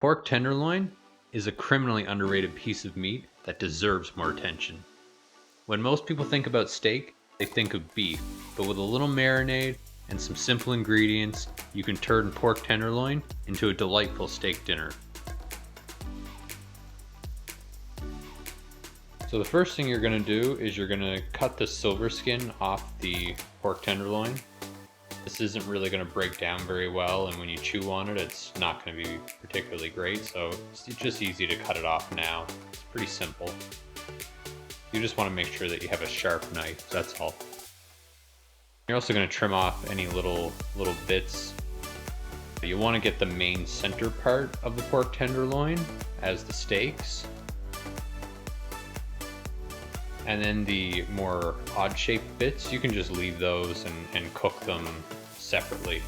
Pork tenderloin is a criminally underrated piece of meat that deserves more attention. When most people think about steak, they think of beef, but with a little marinade and some simple ingredients, you can turn pork tenderloin into a delightful steak dinner. So the first thing you're going to do is you're going to cut the silver skin off the pork tenderloin. This isn't really going to break down very well, and when you chew on it, it's not going to be particularly great, so it's just easy to cut it off now. It's pretty simple. You just want to make sure that you have a sharp knife, that's all. You're also going to trim off any little bits. You want to get the main center part of the pork tenderloin as the steaks. And then the more odd-shaped bits, you can just leave those and cook them separately.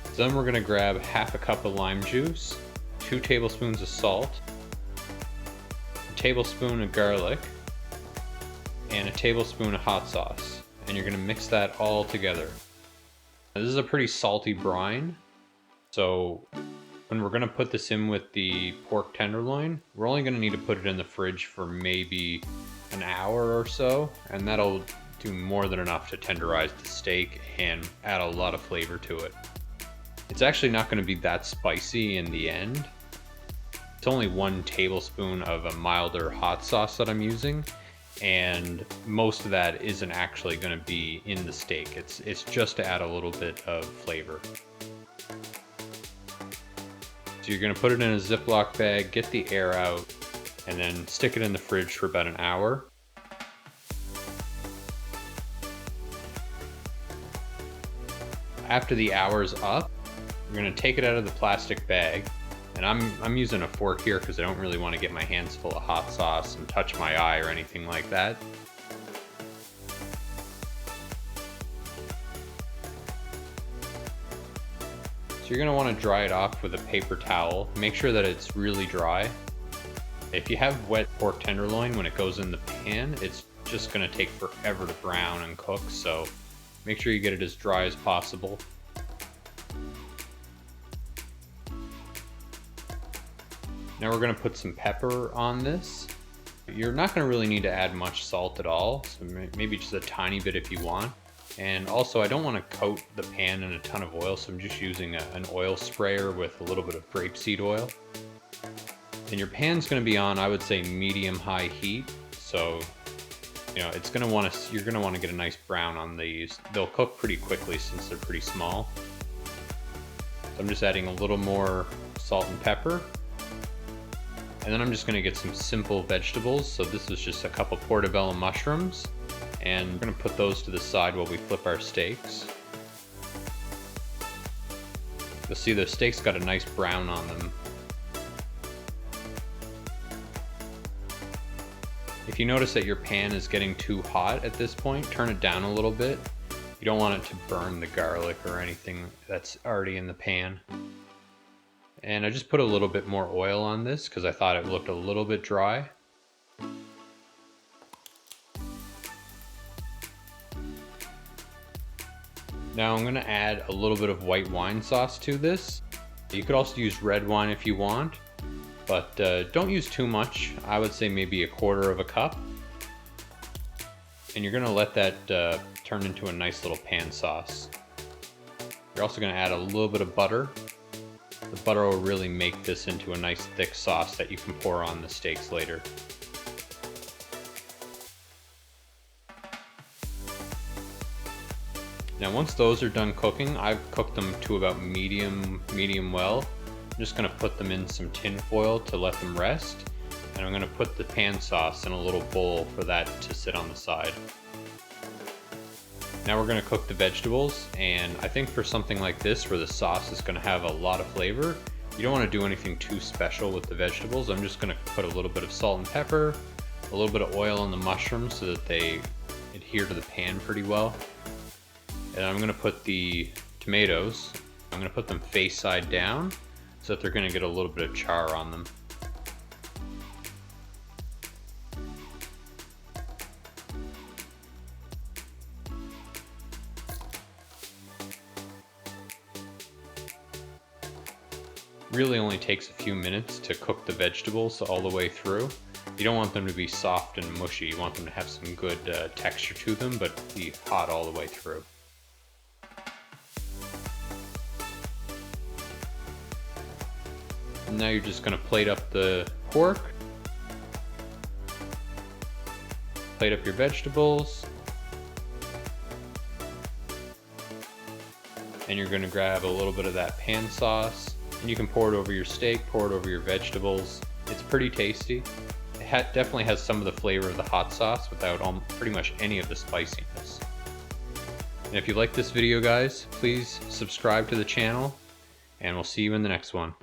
So then we're going to grab half a cup of lime juice, 2 tablespoons of salt, a tablespoon of garlic, and a tablespoon of hot sauce. And you're going to mix that all together. Now, this is a pretty salty brine, so when we're going to put this in with the pork tenderloin, we're only going to need to put it in the fridge for maybe an hour or so, and that'll do more than enough to tenderize the steak and add a lot of flavor to it. It's actually not going to be that spicy in the end. It's only 1 tablespoon of a milder hot sauce that I'm using, and most of that isn't actually going to be in the steak. It's just to add a little bit of flavor. So you're going to put it in a Ziploc bag, get the air out, and then stick it in the fridge for about an hour. After the hour's up, you're going to take it out of the plastic bag, and I'm using a fork here because I don't really want to get my hands full of hot sauce and touch my eye or anything like that. So you're going to want to dry it off with a paper towel. Make sure that it's really dry. If you have wet pork tenderloin, when it goes in the pan, it's just going to take forever to brown and cook, so make sure you get it as dry as possible. Now we're going to put some pepper on this. You're not going to really need to add much salt at all, so maybe just a tiny bit if you want. And also, I don't want to coat the pan in a ton of oil, so I'm just using an oil sprayer with a little bit of grapeseed oil. And your pan's going to be on, I would say, medium-high heat. So, you know, you're going to want to get a nice brown on these. They'll cook pretty quickly since they're pretty small. So I'm just adding a little more salt and pepper. And then I'm just going to get some simple vegetables. So this is just a couple portobello mushrooms. And we're going to put those to the side while we flip our steaks. You'll see the steaks got a nice brown on them. If you notice that your pan is getting too hot at this point, turn it down a little bit. You don't want it to burn the garlic or anything that's already in the pan. And I just put a little bit more oil on this because I thought it looked a little bit dry. Now I'm going to add a little bit of white wine sauce to this. You could also use red wine if you want, but don't use too much. I would say maybe 1/4 cup. And you're going to let that turn into a nice little pan sauce. You're also going to add a little bit of butter. The butter will really make this into a nice thick sauce that you can pour on the steaks later. Now once those are done cooking, I've cooked them to about medium well. I'm just going to put them in some tin foil to let them rest. And I'm going to put the pan sauce in a little bowl for that to sit on the side. Now we're going to cook the vegetables, and I think for something like this where the sauce is going to have a lot of flavor, you don't want to do anything too special with the vegetables. I'm just going to put a little bit of salt and pepper, a little bit of oil on the mushrooms so that they adhere to the pan pretty well. And I'm going to put the tomatoes, I'm going to put them face side down so that they're going to get a little bit of char on them. really only takes a few minutes to cook the vegetables all the way through. You don't want them to be soft and mushy. You want them to have some good texture to them, but be hot all the way through. And now you're just going to plate up the pork. Plate up your vegetables. And you're going to grab a little bit of that pan sauce. And you can pour it over your steak, pour it over your vegetables. It's pretty tasty. It definitely has some of the flavor of the hot sauce without pretty much any of the spiciness. And if you like this video, guys, please subscribe to the channel, and we'll see you in the next one.